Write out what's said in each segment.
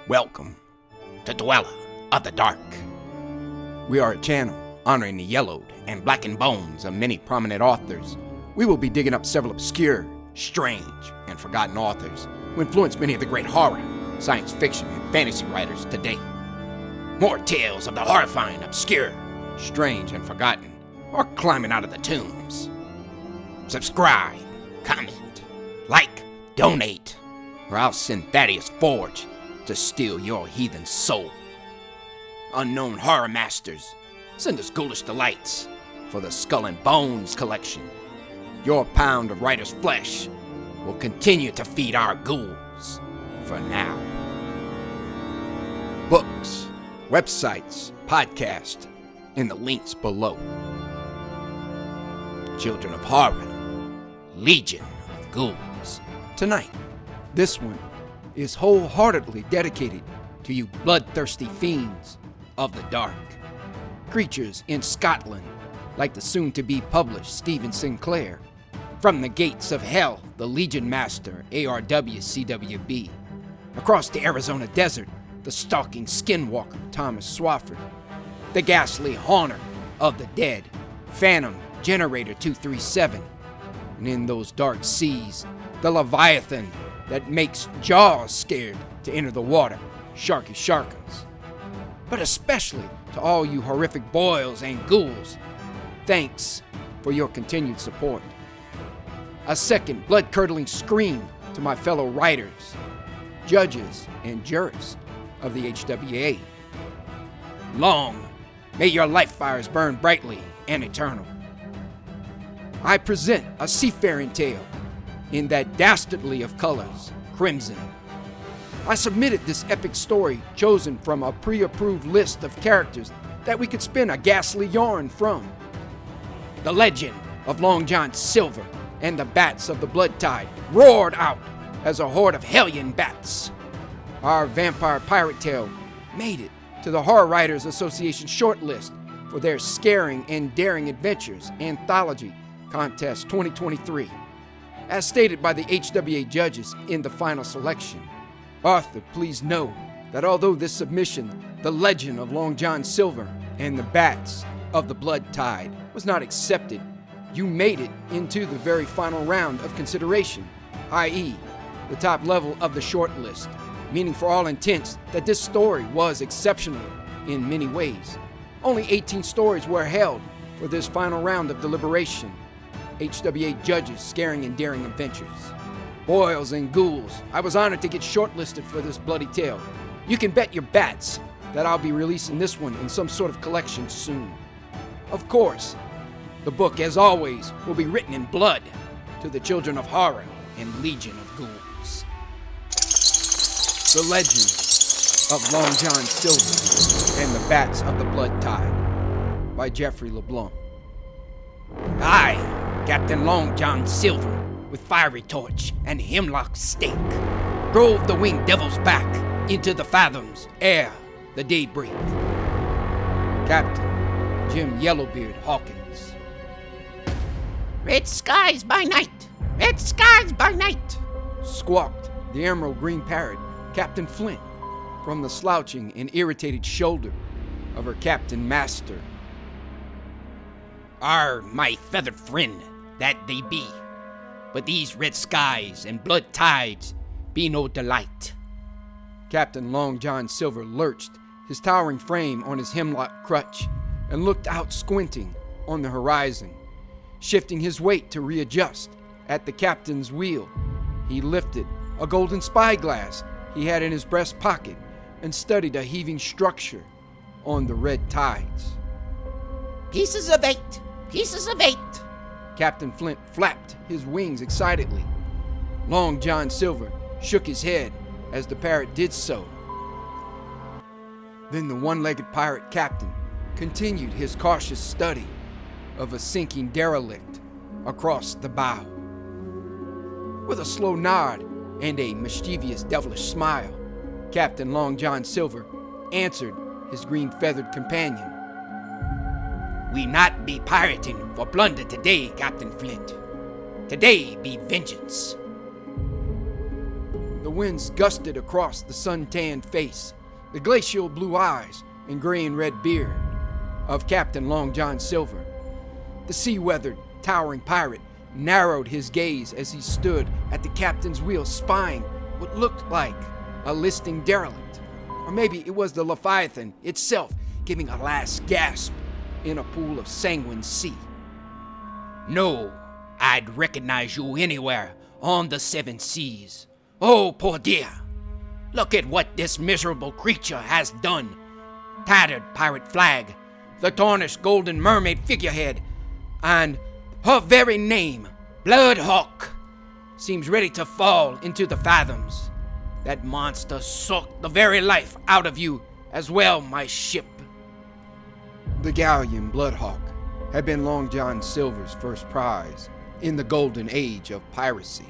Welcome to Dweller of the Dark. We are a channel honoring the yellowed and blackened bones of many prominent authors. We will be digging up several obscure, strange, and forgotten authors who influenced many of the great horror, science fiction, and fantasy writers today. More tales of the horrifying, obscure, strange, and forgotten are climbing out of the tombs. Subscribe, comment, like, donate, or I'll send Thaddeus Forge to steal your heathen soul. Unknown horror masters, send us ghoulish delights for the Skull and Bones collection. Your pound of writer's flesh will continue to feed our ghouls for now. Books, websites, podcasts, in the links below. Children of Horror, Legion of Ghouls. Tonight, this one is wholeheartedly dedicated to you bloodthirsty fiends of the dark. Creatures in Scotland, like the soon-to-be published Stephen Sinclair. From the gates of hell, the Legion Master, ARW-CWB. Across the Arizona desert, the stalking skinwalker, Thomas Swafford. The ghastly haunter of the dead, Phantom Generator 237. And in those dark seas, the Leviathan that makes Jaws scared to enter the water, Sharky Sharkins. But especially to all you horrific boils and ghouls, thanks for your continued support. A second blood-curdling scream to my fellow writers, judges, and jurists of the HWA. Long may your life fires burn brightly and eternal. I present a seafaring tale in that dastardly of colors, crimson. I submitted this epic story chosen from a pre-approved list of characters that we could spin a ghastly yarn from. The legend of Long John Silver and the bats of the blood tide roared out as a horde of hellion bats. Our vampire pirate tale made it to the Horror Writers Association shortlist for their Scaring and Daring Adventures Anthology Contest 2023. As stated by the HWA judges in the final selection. Arthur, please know that although this submission, The Legend of Long John Silver and the Bats of the Blood Tide, was not accepted, you made it into the very final round of consideration, i.e., the top level of the shortlist, meaning for all intents that this story was exceptional in many ways. Only 18 stories were held for this final round of deliberation. HWA judges Scaring and Daring Adventures. Boils and ghouls, I was honored to get shortlisted for this bloody tale. You can bet your bats that I'll be releasing this one in some sort of collection soon. Of course, the book, as always, will be written in blood to the Children of Horror and Legion of Ghouls. The Legend of Long John Silver and the Bats of the Blood Tide by Jeffrey LeBlanc. I, Captain Long John Silver, with fiery torch and hemlock stake, drove the winged devils back into the fathoms ere the daybreak. Captain Jim Yellowbeard Hawkins. Red skies by night! Red skies by night! Squawked the emerald green parrot, Captain Flint, from the slouching and irritated shoulder of her captain master. Are my feathered friend that they be, but these red skies and blood tides be no delight. Captain Long John Silver lurched his towering frame on his hemlock crutch and looked out squinting on the horizon. Shifting his weight to readjust at the captain's wheel, he lifted a golden spyglass he had in his breast pocket and studied a heaving structure on the red tides. Pieces of 8! Pieces of 8! Captain Flint flapped his wings excitedly. Long John Silver shook his head as the parrot did so. Then the one-legged pirate captain continued his cautious study of a sinking derelict across the bow. With a slow nod and a mischievous devilish smile, Captain Long John Silver answered his green-feathered companion. We not be pirating for plunder today, Captain Flint. Today be vengeance. The winds gusted across the sun-tanned face, the glacial blue eyes and gray and red beard of Captain Long John Silver. The sea-weathered, towering pirate narrowed his gaze as he stood at the captain's wheel, spying what looked like a listing derelict. Or maybe it was the Leviathan itself giving a last gasp in a pool of sanguine sea. No, I'd recognize you anywhere on the seven seas. Oh, poor dear. Look at what this miserable creature has done. Tattered pirate flag, the tarnished golden mermaid figurehead, and her very name, Bloodhawk, seems ready to fall into the fathoms. That monster sucked the very life out of you as well, my ship. The galleon Bloodhawk had been Long John Silver's first prize in the golden age of piracy.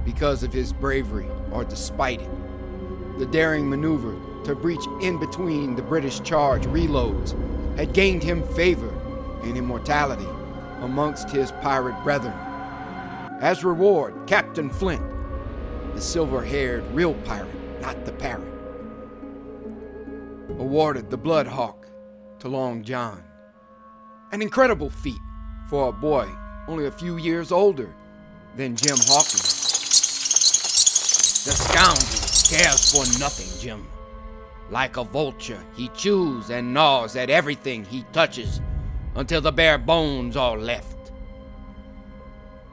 Because of his bravery, or despite it, the daring maneuver to breach in between the British charge reloads had gained him favor and immortality amongst his pirate brethren. As reward, Captain Flint, the silver-haired real pirate, not the parrot, awarded the Bloodhawk to Long John. An incredible feat for a boy only a few years older than Jim Hawkins. The scoundrel cares for nothing, Jim. Like a vulture, he chews and gnaws at everything he touches until the bare bones are left.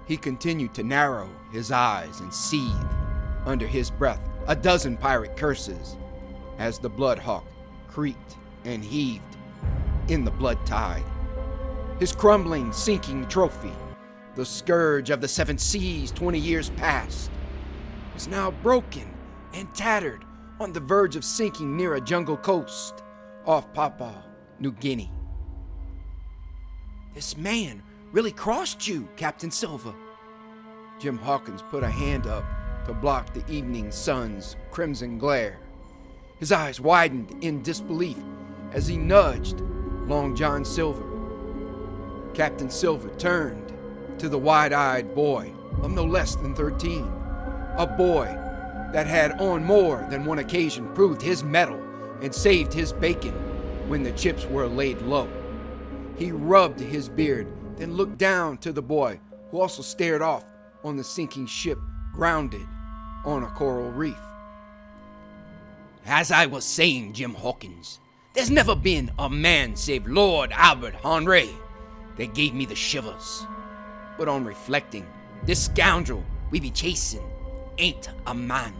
He continued to narrow his eyes and seethe under his breath a dozen pirate curses as the Bloodhawk creaked and heaved in the blood tide. His crumbling, sinking trophy, the scourge of the seven seas 20 years past, was now broken and tattered on the verge of sinking near a jungle coast off Papua New Guinea. This man really crossed you, Captain Silver. Jim Hawkins put a hand up to block the evening sun's crimson glare. His eyes widened in disbelief as he nudged Long John Silver. Captain Silver turned to the wide-eyed boy of no less than 13. A boy that had on more than one occasion proved his mettle and saved his bacon when the chips were laid low. He rubbed his beard, then looked down to the boy, who also stared off on the sinking ship grounded on a coral reef. As I was saying, Jim Hawkins, there's never been a man save Lord Albert Henry that gave me the shivers. But on reflecting, this scoundrel we be chasing ain't a man,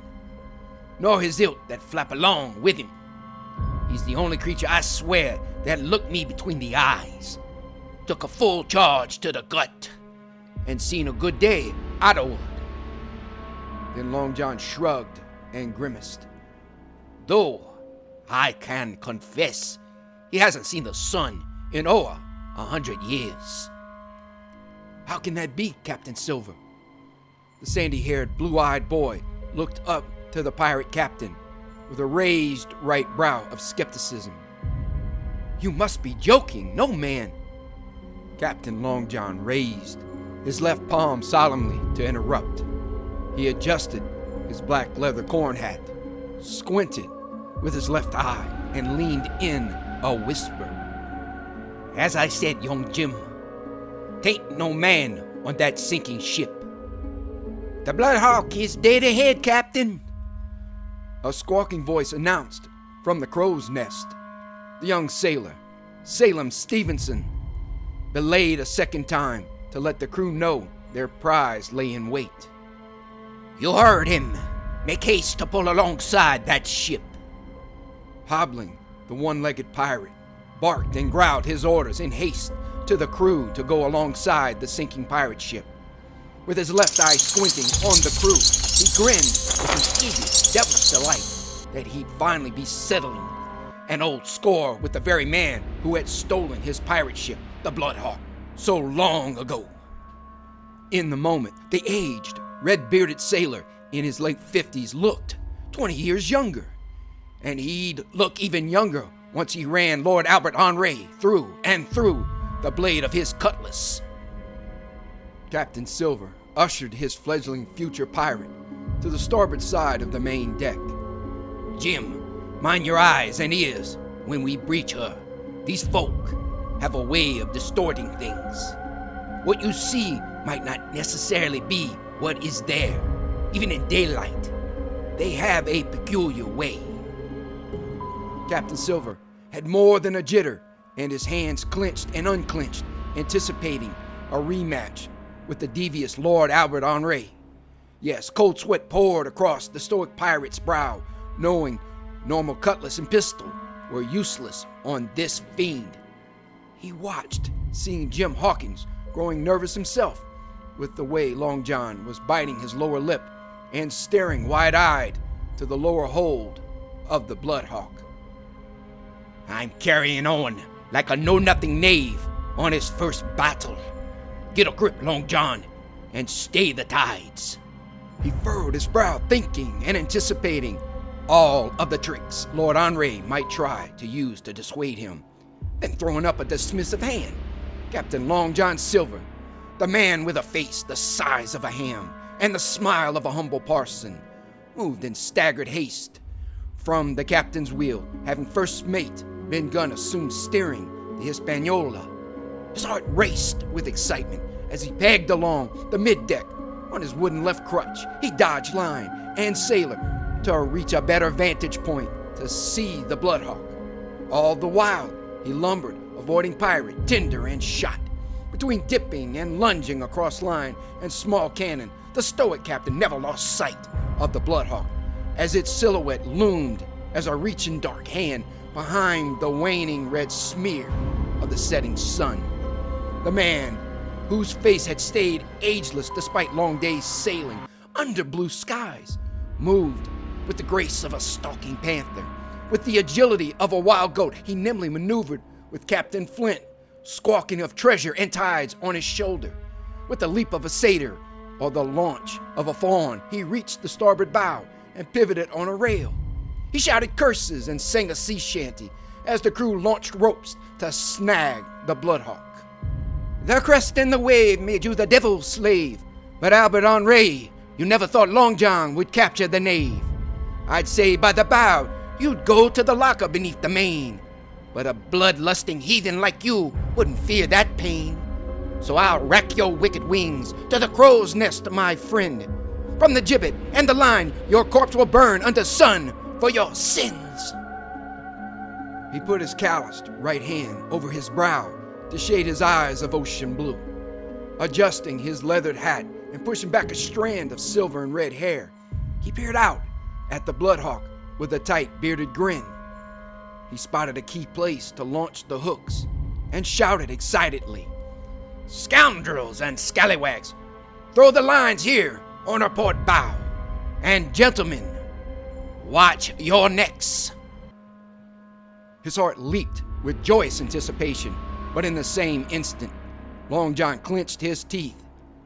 nor his ilk that flap along with him. He's the only creature, I swear, that looked me between the eyes, took a full charge to the gut, and seen a good day afterward. Then Long John shrugged and grimaced. Though I can confess he hasn't seen the sun in over 100 years. How can that be, Captain Silver? The sandy-haired, blue-eyed boy looked up to the pirate captain with a raised right brow of skepticism. You must be joking, no man. Captain Long John raised his left palm solemnly to interrupt. He adjusted his black leather corn hat, squinted with his left eye, and leaned in a whisper. As I said, young Jim, tain't no man on that sinking ship. The Bloodhawk is dead ahead, Captain. A squawking voice announced from the crow's nest. The young sailor, Salem Stevenson, belayed a second time to let the crew know their prize lay in wait. You heard him. Make haste to pull alongside that ship. Hobbling, the one-legged pirate barked and growled his orders in haste to the crew to go alongside the sinking pirate ship. With his left eye squinting on the crew, he grinned with an eager, devilish delight that he'd finally be settling an old score with the very man who had stolen his pirate ship, the Bloodhawk, so long ago. In the moment, the aged, red-bearded sailor in his late 50s looked 20 years younger, and he'd look even younger once he ran Lord Albert Henry through and through the blade of his cutlass. Captain Silver ushered his fledgling future pirate to the starboard side of the main deck. Jim, mind your eyes and ears when we breach her. These folk have a way of distorting things. What you see might not necessarily be what is there, even in daylight. They have a peculiar way. Captain Silver had more than a jitter, and his hands clenched and unclenched, anticipating a rematch with the devious Lord Albert Henry. Yes, cold sweat poured across the stoic pirate's brow, knowing normal cutlass and pistol were useless on this fiend. He watched, seeing Jim Hawkins growing nervous himself with the way Long John was biting his lower lip and staring wide-eyed to the lower hold of the Bloodhawk. I'm carrying on like a know-nothing knave on his first battle. Get a grip, Long John, and stay the tides. He furrowed his brow, thinking and anticipating all of the tricks Lord Henry might try to use to dissuade him. Then throwing up a dismissive hand, Captain Long John Silver, the man with a face the size of a ham and the smile of a humble parson, moved in staggered haste from the captain's wheel, having first mate Ben Gunn assumed steering the Hispaniola. His heart raced with excitement as he pegged along the middeck on his wooden left crutch. He dodged line and sailor to reach a better vantage point to see the Bloodhawk. All the while, he lumbered, avoiding pirate, tinder, and shot. Between dipping and lunging across line and small cannon, the stoic captain never lost sight of the Bloodhawk as its silhouette loomed as a reaching dark hand behind the waning red smear of the setting sun. The man, whose face had stayed ageless despite long days sailing under blue skies, moved with the grace of a stalking panther. With the agility of a wild goat, he nimbly maneuvered with Captain Flint, squawking of treasure and tides on his shoulder. With the leap of a satyr or the launch of a fawn, he reached the starboard bow and pivoted on a rail. He shouted curses and sang a sea shanty as the crew launched ropes to snag the Bloodhawk. The crest and the wave made you the devil's slave, but Albert Henry, you never thought Long John would capture the knave. I'd say by the bow, you'd go to the locker beneath the main, but a bloodlusting heathen like you wouldn't fear that pain. So I'll rack your wicked wings to the crow's nest, my friend. From the gibbet and the line, your corpse will burn under sun for your sins. He put his calloused right hand over his brow to shade his eyes of ocean blue. Adjusting his leathered hat and pushing back a strand of silver and red hair, he peered out at the Bloodhawk with a tight bearded grin. He spotted a key place to launch the hooks and shouted excitedly, "Scoundrels and scallywags, throw the lines here on our port bow. And gentlemen, watch your necks." His heart leaped with joyous anticipation, but in the same instant, Long John clenched his teeth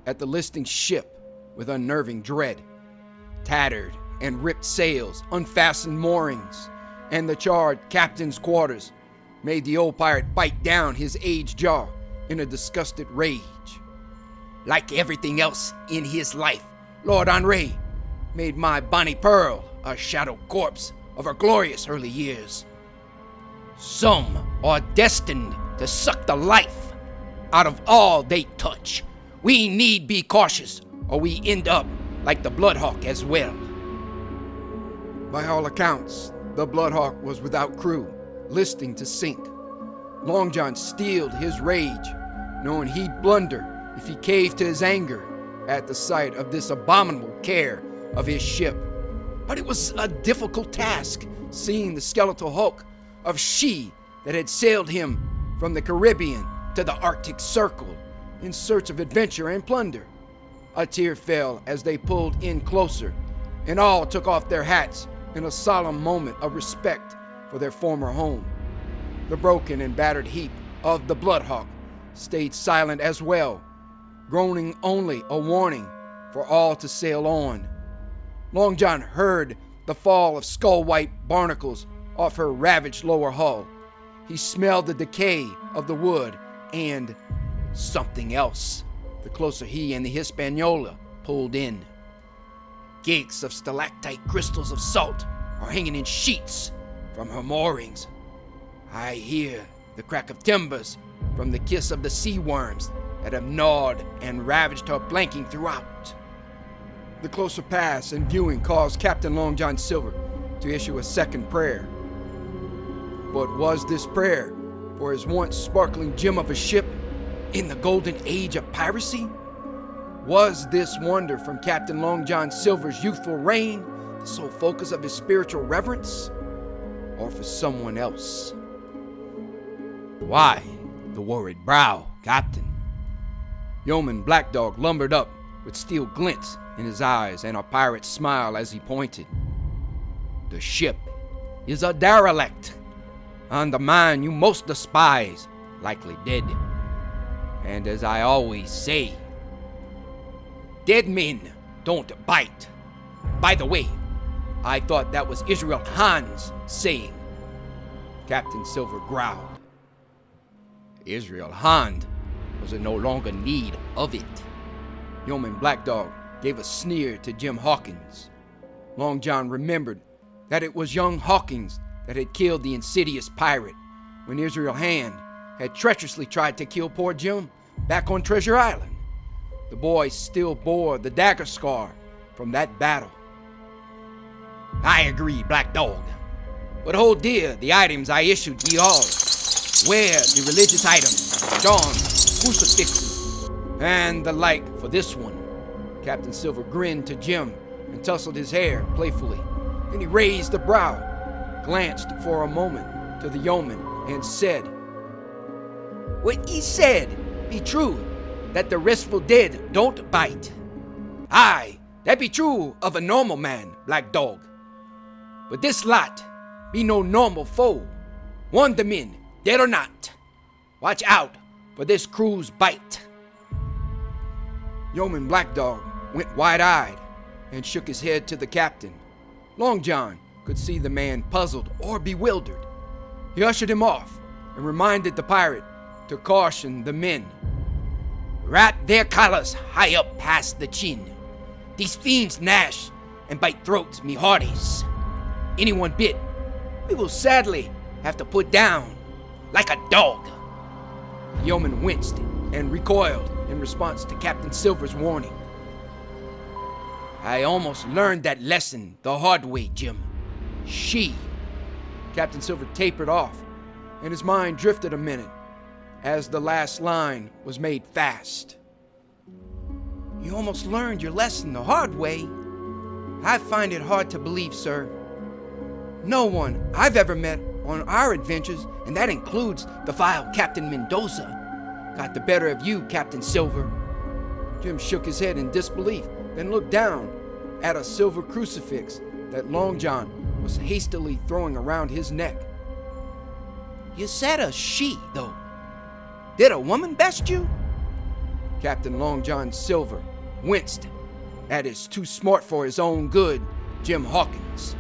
at the listing ship with unnerving dread. Tattered and ripped sails, unfastened moorings, and the charred captain's quarters made the old pirate bite down his aged jaw in a disgusted rage. Like everything else in his life, Lord Henry made my Bonnie Pearl a shadow corpse of her glorious early years. Some are destined to suck the life out of all they touch. We need be cautious, or we end up like the Bloodhawk as well. By all accounts, the Bloodhawk was without crew, listing to sink. Long John steeled his rage, knowing he'd blunder if he caved to his anger at the sight of this abominable care of his ship. But it was a difficult task, seeing the skeletal hulk of she that had sailed him from the Caribbean to the Arctic Circle in search of adventure and plunder. A tear fell as they pulled in closer, and all took off their hats in a solemn moment of respect for their former home. The broken and battered heap of the Bloodhawk stayed silent as well, groaning only a warning for all to sail on. Long John heard the fall of skull-white barnacles off her ravaged lower hull. He smelled the decay of the wood and something else the closer he and the Hispaniola pulled in. Cakes of stalactite crystals of salt are hanging in sheets from her moorings. I hear the crack of timbers from the kiss of the sea worms that have gnawed and ravaged her planking throughout. The closer pass and viewing caused Captain Long John Silver to issue a second prayer. But was this prayer for his once sparkling gem of a ship in the golden age of piracy? Was this wonder from Captain Long John Silver's youthful reign the sole focus of his spiritual reverence? Or for someone else? Why the worried brow, Captain? Yeoman Black Dog lumbered up with steel glints in his eyes and a pirate's smile as he pointed. The ship is a derelict, and the man you most despise likely dead. And as I always say, dead men don't bite. By the way, I thought that was Israel Han's saying. Captain Silver growled. Israel Han was in no longer need of it. Yeoman Black Dog gave a sneer to Jim Hawkins. Long John remembered that it was young Hawkins that had killed the insidious pirate when Israel Han had treacherously tried to kill poor Jim back on Treasure Island. The boy still bore the dagger scar from that battle. I agree, Black Dog. But hold dear the items I issued ye all. Where the religious items, charms, crucifixes, and the like for this one? Captain Silver grinned to Jim and tousled his hair playfully. Then he raised a brow, glanced for a moment to the yeoman, and said, What ye said be true, that the restful dead don't bite. Aye, that be true of a normal man, Black Dog. But this lot be no normal foe. Warn the men, dead or not. Watch out for this crew's bite. Yeoman Black Dog went wide-eyed and shook his head to the captain. Long John could see the man puzzled or bewildered. He ushered him off and reminded the pirate to caution the men. Wrap their collars high up past the chin. These fiends gnash and bite throats, me hearties. Anyone bit, we will sadly have to put down like a dog. The yeoman winced and recoiled in response to Captain Silver's warning. I almost learned that lesson the hard way, Jim. She. Captain Silver tapered off, and his mind drifted a minute as the last line was made fast. You almost learned your lesson the hard way? I find it hard to believe, sir. No one I've ever met on our adventures, and that includes the vile Captain Mendoza, got the better of you, Captain Silver. Jim shook his head in disbelief, then looked down at a silver crucifix that Long John was hastily throwing around his neck. You said a she, though. Did a woman best you? Captain Long John Silver winced at his too smart for his own good Jim Hawkins.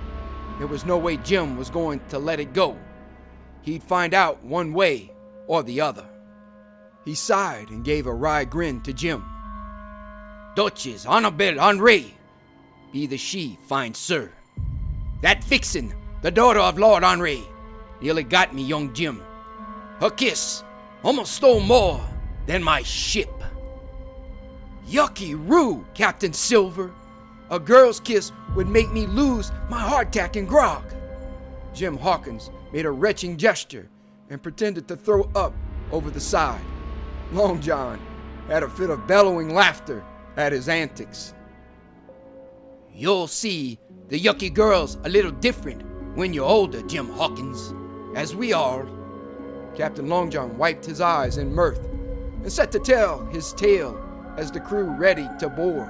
There was no way Jim was going to let it go. He'd find out one way or the other. He sighed and gave a wry grin to Jim. Duchess Annabelle Henri, be the she, fine sir. That vixen, the daughter of Lord Henri, nearly got me, young Jim. Her kiss almost stole more than my ship. Yucky roo, Captain Silver. A girl's kiss would make me lose my hardtack and grog. Jim Hawkins made a retching gesture and pretended to throw up over the side. Long John had a fit of bellowing laughter at his antics. You'll see the yucky girls a little different when you're older, Jim Hawkins, as we are. Captain Long John wiped his eyes in mirth and set to tell his tale as the crew ready to board.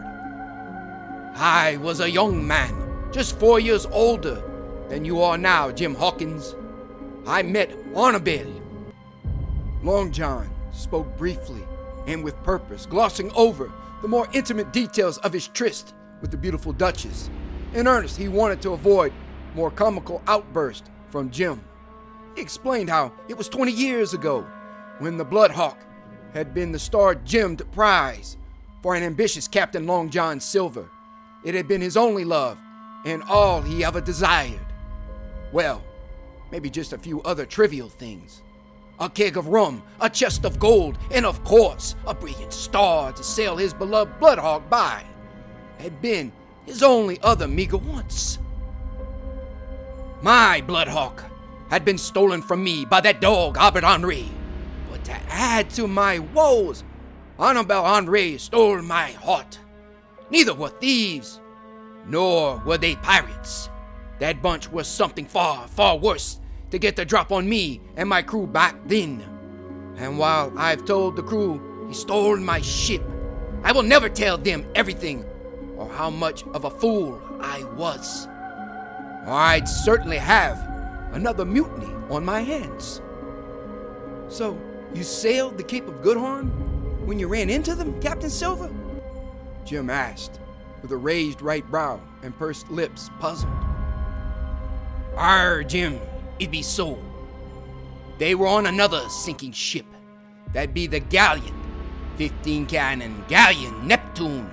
I was a young man, just 4 years older than you are now, Jim Hawkins. I met Annabelle. Long John spoke briefly and with purpose, glossing over the more intimate details of his tryst with the beautiful Duchess. In earnest, he wanted to avoid more comical outbursts from Jim. He explained how it was 20 years ago when the Bloodhawk had been the star-gemmed prize for an ambitious Captain Long John Silver, It had been his only love and all he ever desired. Well, maybe just a few other trivial things. A keg of rum, a chest of gold, and of course, a brilliant star to sail his beloved Bloodhawk by had been his only other meager wants. My Bloodhawk had been stolen from me by that dog Albert Henri. But to add to my woes, Annabelle Henri stole my heart. Neither were thieves, nor were they pirates. That bunch was something far, far worse to get the drop on me and my crew back then. And while I've told the crew he stole my ship, I will never tell them everything or how much of a fool I was. Or I'd certainly have another mutiny on my hands. So, you sailed the Cape of Good Horn when you ran into them, Captain Silver? Jim asked, with a raised right brow and pursed lips, puzzled. Arr, Jim, it be so. They were on another sinking ship. That'd be the galleon, 15-cannon galleon Neptune.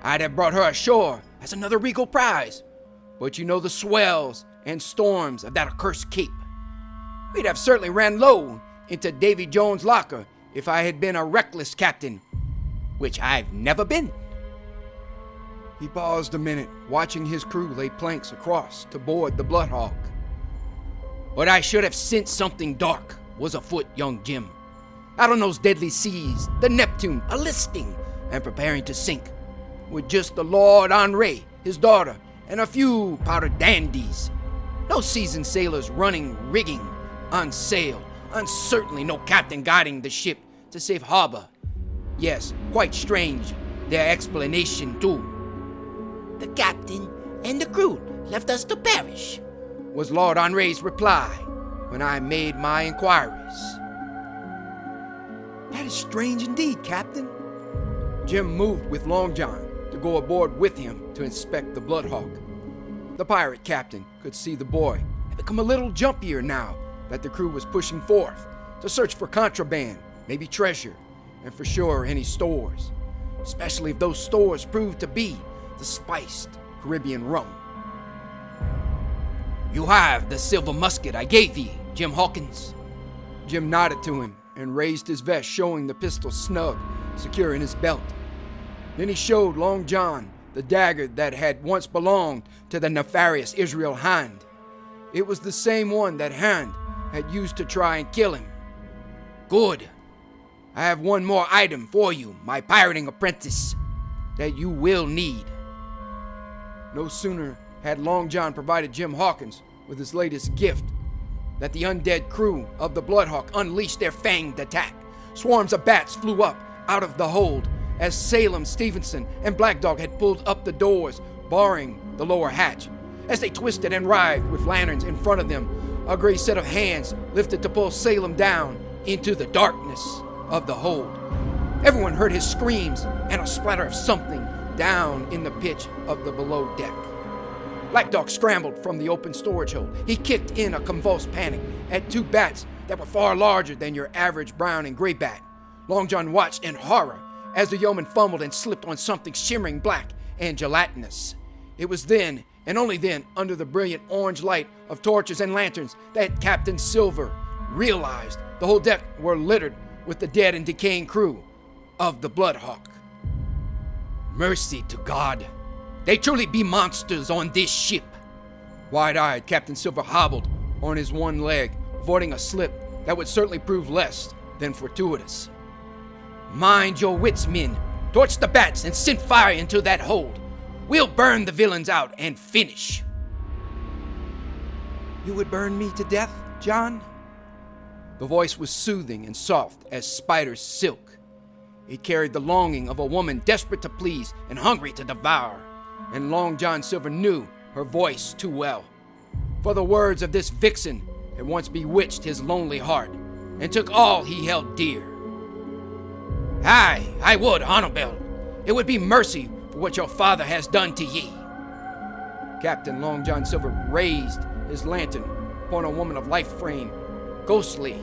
I'd have brought her ashore as another regal prize, but you know the swells and storms of that accursed cape. We'd have certainly ran low into Davy Jones' locker if I had been a reckless captain, which I've never been. He paused a minute, watching his crew lay planks across to board the Bloodhawk. But I should have sensed something dark was afoot, young Jim. Out on those deadly seas, the Neptune a-listing and preparing to sink, with just the Lord Henri, his daughter, and a few powdered dandies. No seasoned sailors running rigging, on sail, and certainly no captain guiding the ship to safe harbor. Yes, quite strange, their explanation too. The captain and the crew left us to perish, was Lord Henri's reply when I made my inquiries. That is strange indeed, Captain. Jim moved with Long John to go aboard with him to inspect the Bloodhawk. The pirate captain could see the boy had become a little jumpier now that the crew was pushing forth to search for contraband, maybe treasure, and for sure any stores, especially if those stores proved to be the spiced Caribbean rum. You have the silver musket I gave thee, Jim Hawkins. Jim nodded to him and raised his vest, showing the pistol snug, secure in his belt. Then he showed Long John the dagger that had once belonged to the nefarious Israel Hand. It was the same one that Hand had used to try and kill him. Good. I have one more item for you, my pirating apprentice, that you will need. No sooner had Long John provided Jim Hawkins with his latest gift that the undead crew of the Bloodhawk unleashed their fanged attack. Swarms of bats flew up out of the hold as Salem, Stevenson, and Black Dog had pulled up the doors, barring the lower hatch. As they twisted and writhed with lanterns in front of them, a gray set of hands lifted to pull Salem down into the darkness of the hold. Everyone heard his screams and a splatter of something down in the pitch of the below deck. Black Dog scrambled from the open storage hold. He kicked in a convulsed panic at two bats that were far larger than your average brown and gray bat. Long John watched in horror as the yeoman fumbled and slipped on something shimmering black and gelatinous. It was then, and only then, under the brilliant orange light of torches and lanterns, that Captain Silver realized the whole deck were littered with the dead and decaying crew of the Bloodhawk. Mercy to God. They truly be monsters on this ship. Wide-eyed, Captain Silver hobbled on his one leg, avoiding a slip that would certainly prove less than fortuitous. Mind your wits, men. Torch the bats and send fire into that hold. We'll burn the villains out and finish. You would burn me to death, John? The voice was soothing and soft as spider's silk. It carried the longing of a woman desperate to please and hungry to devour. And Long John Silver knew her voice too well. For the words of this vixen had once bewitched his lonely heart and took all he held dear. Aye, I would, Annabelle. It would be mercy for what your father has done to ye. Captain Long John Silver raised his lantern upon a woman of life frame, ghostly,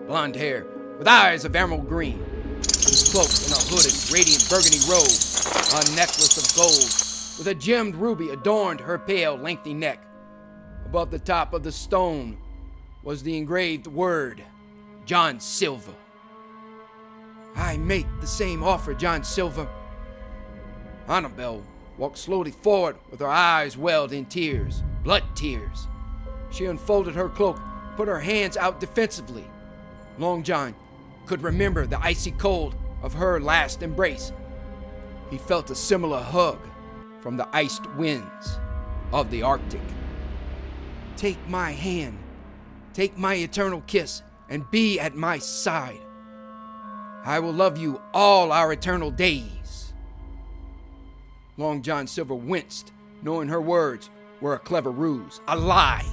blonde hair, with eyes of emerald green. He was cloaked in a hooded, radiant burgundy robe, a necklace of gold with a gemmed ruby adorned her pale, lengthy neck. Above the top of the stone was the engraved word, John Silver. I make the same offer, John Silver. Annabelle walked slowly forward with her eyes welled in tears, blood tears. She unfolded her cloak, put her hands out defensively. Long John could remember the icy cold of her last embrace. He felt a similar hug from the iced winds of the Arctic. Take my hand, take my eternal kiss, and be at my side. I will love you all our eternal days. Long John Silver winced, knowing her words were a clever ruse, a lie.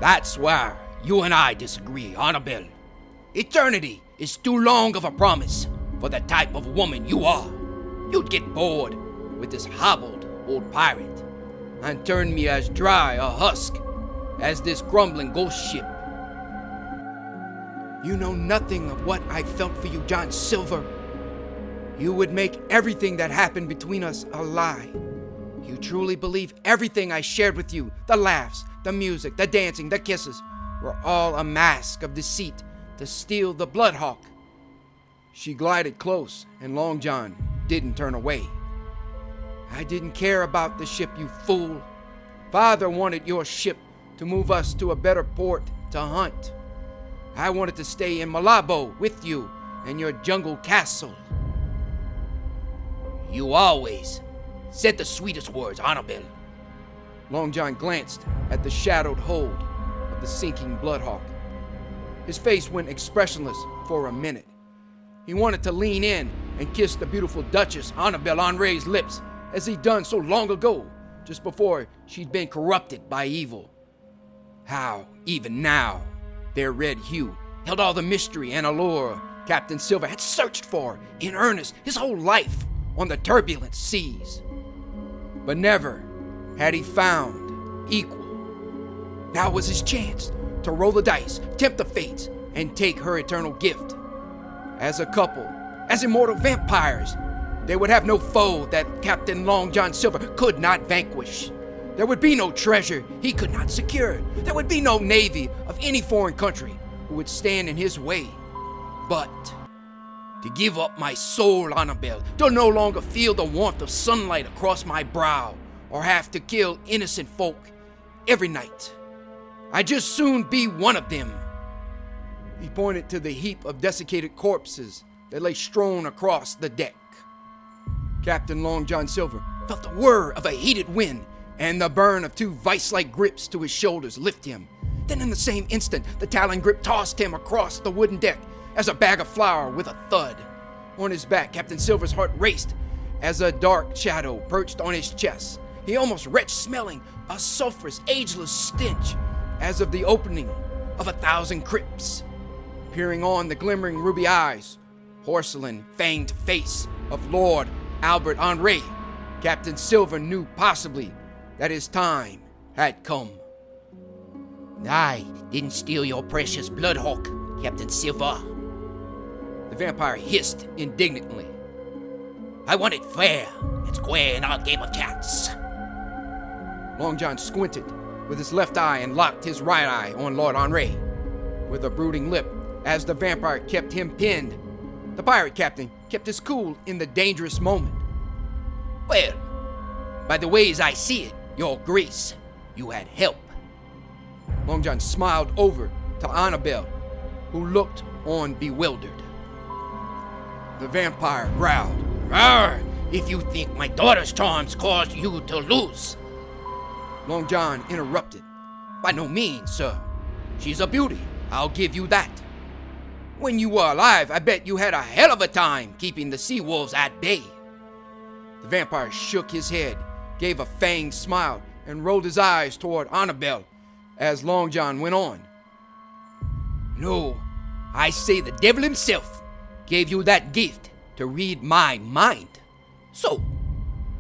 That's where you and I disagree, Annabelle. Eternity is too long of a promise for the type of woman you are. You'd get bored with this hobbled old pirate and turn me as dry a husk as this crumbling ghost ship. You know nothing of what I felt for you, John Silver. You would make everything that happened between us a lie. You truly believe everything I shared with you, the laughs, the music, the dancing, the kisses, were all a mask of deceit to steal the Bloodhawk. She glided close, and Long John didn't turn away. I didn't care about the ship, you fool. Father wanted your ship to move us to a better port to hunt. I wanted to stay in Malabo with you and your jungle castle. You always said the sweetest words, Annabelle. Long John glanced at the shadowed hold of the sinking Bloodhawk. His face went expressionless for a minute. He wanted to lean in and kiss the beautiful Duchess Annabelle Henri's lips as he'd done so long ago, just before she'd been corrupted by evil. How, even now, their red hue held all the mystery and allure Captain Silver had searched for in earnest his whole life on the turbulent seas. But never had he found equal. Now was his chance to roll the dice, tempt the fates, and take her eternal gift. As a couple, as immortal vampires, they would have no foe that Captain Long John Silver could not vanquish. There would be no treasure he could not secure. There would be no navy of any foreign country who would stand in his way. But to give up my soul, Annabelle, to no longer feel the warmth of sunlight across my brow, or have to kill innocent folk every night. I'd just soon be one of them. He pointed to the heap of desiccated corpses that lay strewn across the deck. Captain Long John Silver felt the whir of a heated wind and the burn of two vice-like grips to his shoulders lift him. Then in the same instant, the talon grip tossed him across the wooden deck as a bag of flour with a thud. On his back, Captain Silver's heart raced as a dark shadow perched on his chest. He almost retched, smelling a sulphurous, ageless stench as of the opening of 1,000 crypts. Peering on the glimmering ruby eyes, porcelain fanged face of Lord Albert Henri, Captain Silver knew possibly that his time had come. I didn't steal your precious Bloodhawk, Captain Silver. The vampire hissed indignantly. I want it fair and square in our game of cats. Long John squinted with his left eye and locked his right eye on Lord Henri. With a brooding lip, as the vampire kept him pinned, the pirate captain kept his cool in the dangerous moment. Well, by the ways I see it, your grace, you had help. Long John smiled over to Annabelle, who looked on bewildered. The vampire growled. Arr, if you think my daughter's charms caused you to lose. Long John interrupted. By no means, sir. She's a beauty, I'll give you that. When you were alive, I bet you had a hell of a time keeping the sea wolves at bay. The vampire shook his head, gave a fanged smile, and rolled his eyes toward Annabelle as Long John went on. No, I say the devil himself gave you that gift to read my mind. So,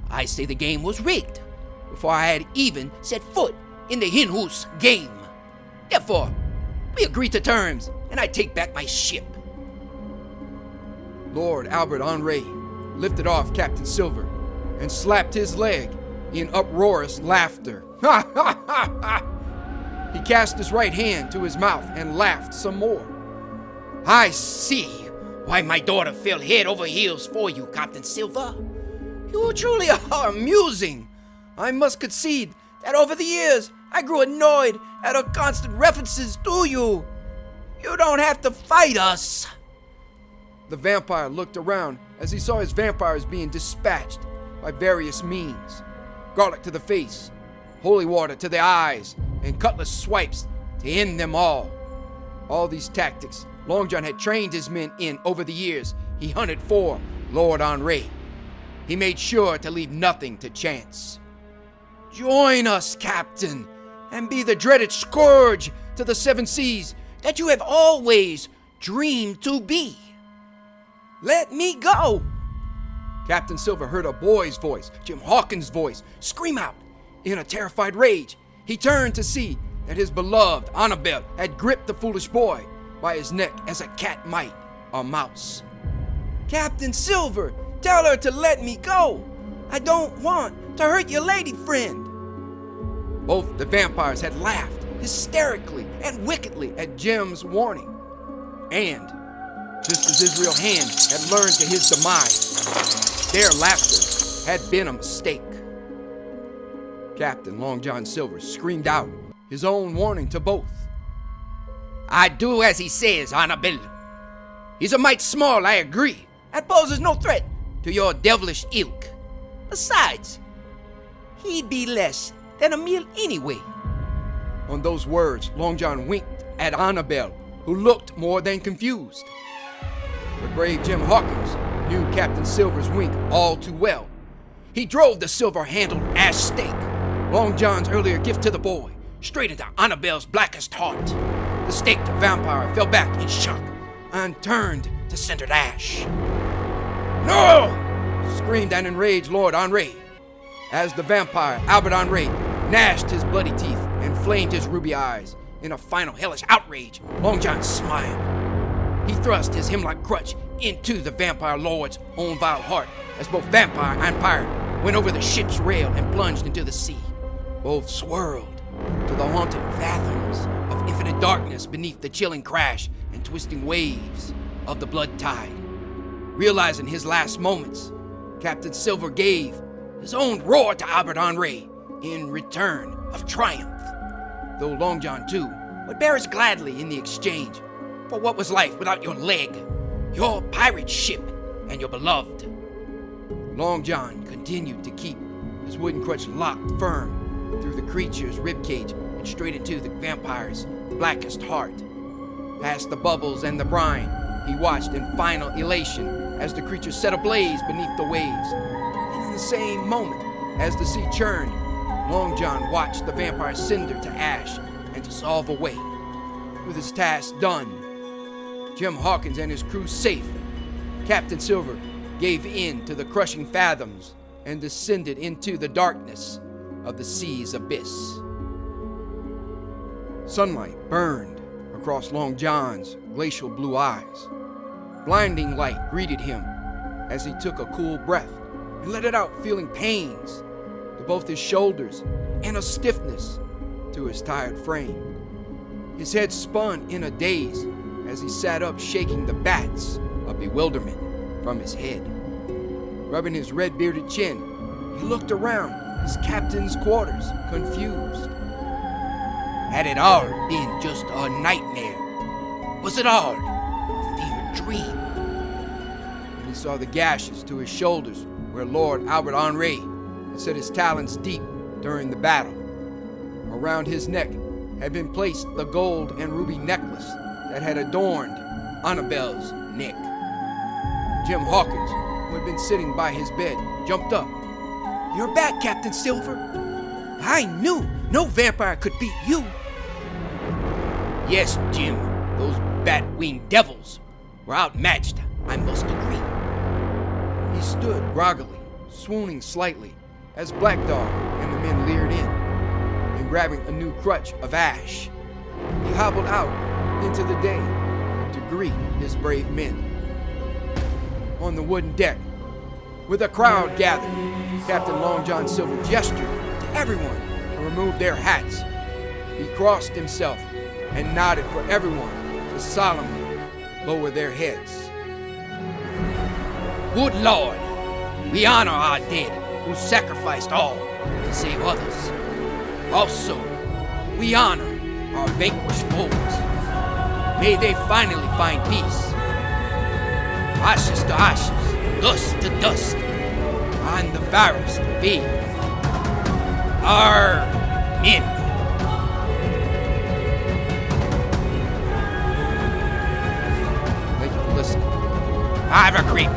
I say the game was rigged before I had even set foot in the Henhoos game. Therefore, we agree to terms, and I take back my ship. Lord Albert Henri lifted off Captain Silver and slapped his leg in uproarious laughter. Ha ha ha ha! He cast his right hand to his mouth and laughed some more. I see why my daughter fell head over heels for you, Captain Silver. You truly are amusing. I must concede that over the years I grew annoyed at her constant references to you. You don't have to fight us. The vampire looked around as he saw his vampires being dispatched by various means. Garlic to the face, holy water to the eyes, and cutlass swipes to end them all. All these tactics Long John had trained his men in over the years he hunted for Lord Henri. He made sure to leave nothing to chance. Join us, Captain, and be the dreaded scourge to the seven seas that you have always dreamed to be. Let me go! Captain Silver heard a boy's voice, Jim Hawkins' voice, scream out. In a terrified rage, he turned to see that his beloved Annabelle had gripped the foolish boy by his neck as a cat might a mouse. Captain Silver, tell her to let me go. I don't want to hurt your lady friend. Both the vampires had laughed hysterically and wickedly at Jim's warning. And, just as his real hand had learned to his demise, their laughter had been a mistake. Captain Long John Silver screamed out his own warning to both. I do as he says, Annabelle. He's a mite small, I agree, and poses no threat to your devilish ilk. Besides, he'd be less than a meal anyway. On those words, Long John winked at Annabelle, who looked more than confused. But brave Jim Hawkins knew Captain Silver's wink all too well. He drove the silver-handled ash stake, Long John's earlier gift to the boy, straight into Annabelle's blackest heart. The staked vampire fell back in shock and turned to cindered ash. No! Screamed an enraged Lord Henri, as the vampire, Albert Henri, gnashed his bloody teeth and flamed his ruby eyes. In a final hellish outrage, Long John smiled. He thrust his hemlock crutch into the vampire lord's own vile heart as both vampire and pirate went over the ship's rail and plunged into the sea. Both swirled to the haunted fathoms of infinite darkness beneath the chilling crash and twisting waves of the blood tide. Realizing his last moments, Captain Silver gave his own roar to Albert Henri in return of triumph, though Long John, too, would bear us gladly in the exchange for what was life without your leg, your pirate ship, and your beloved. Long John continued to keep his wooden crutch locked firm through the creature's ribcage and straight into the vampire's blackest heart. Past the bubbles and the brine, he watched in final elation as the creature set ablaze beneath the waves. And in the same moment, as the sea churned, Long John watched the vampire cinder to ash and dissolve away. With his task done, Jim Hawkins and his crew safe, Captain Silver gave in to the crushing fathoms and descended into the darkness of the sea's abyss. Sunlight burned across Long John's glacial blue eyes. Blinding light greeted him as he took a cool breath and let it out, feeling pains to both his shoulders and a stiffness to his tired frame. His head spun in a daze as he sat up, shaking the bats of bewilderment from his head. Rubbing his red-bearded chin, he looked around his captain's quarters, confused. Had it all been just a nightmare? Was it all a fevered dream? And he saw the gashes to his shoulders where Lord Albert Henri had set his talons deep during the battle. Around his neck had been placed the gold and ruby necklace that had adorned Annabelle's neck. Jim Hawkins, who had been sitting by his bed, jumped up. "You're back, Captain Silver. I knew no vampire could beat you." Yes, Jim, those bat-winged devils were outmatched, I must agree. He stood groggily, swooning slightly, as Black Dog and the men leered in, and grabbing a new crutch of ash, he hobbled out into the day to greet his brave men. On the wooden deck, With a crowd gathered, Captain Long John Silver gestured to everyone to remove their hats. He crossed himself and nodded for everyone to solemnly lower their heads. Good Lord, we honor our dead who sacrificed all to save others. Also, we honor our vanquished foes. May they finally find peace. Ashes to ashes, dust to dust, and the virus to fade. Amen. Thank you for listening. Have a great